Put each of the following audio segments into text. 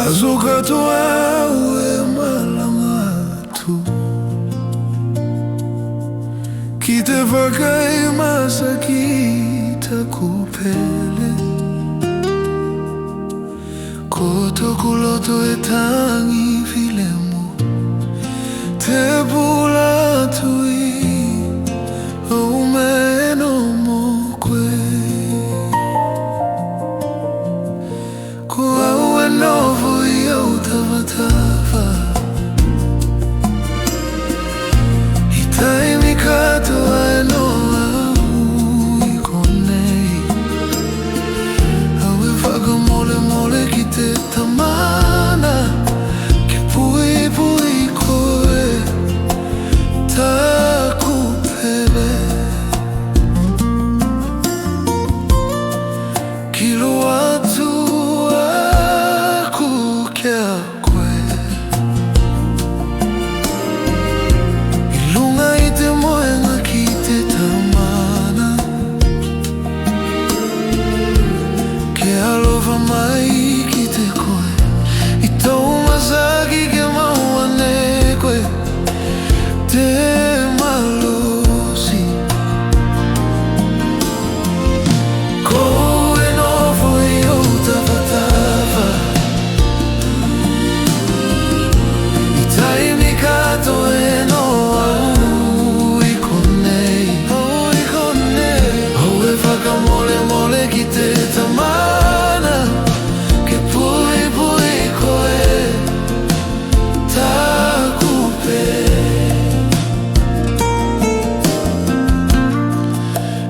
Azuka tuawe malangatu Kite vakai masa kita kupele Koto kuloto etangi filemu Te bula tui Umeno mokwe Kua ue novo iau tavatava Itai mikato ae noa ui konei Aue whaka mole mole ki te tamana Ke pui pui koe Taku pele Kilo atu aku kia koe Ilunga I te moenga ki te tamana Ke alofa mai ki te koe I tau masaki ke mauane koe Te malosi Koe novo I au tavatava I tai mikato e noa ui konei Au e whaka mole mole ki te tamana Ke pui pui koe Taku pe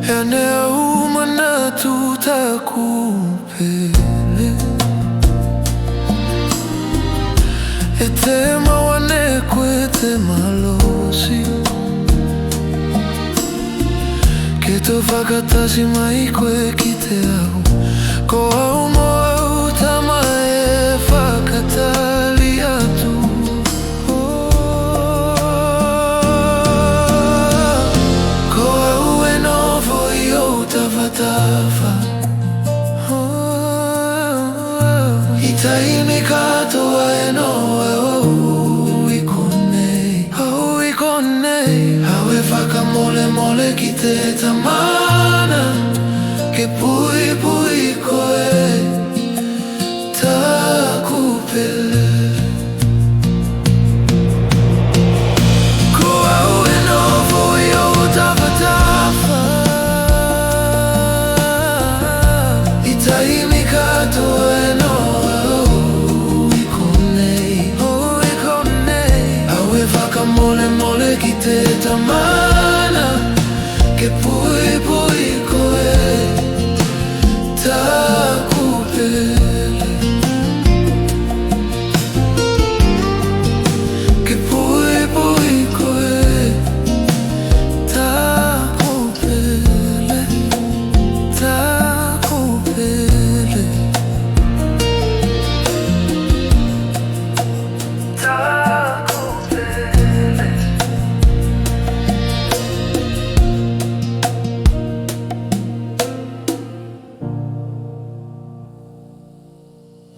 Ea nea umanatu taku pele E te mawane koe te malosi Ke to whakatasi mai koe ki te au Ko au mo au tama e whakatali atu Ko au e novo I au tavatava I tai mikato ae noa ui konei Au e whaka mole mole ki te tamana Ke pui pui koe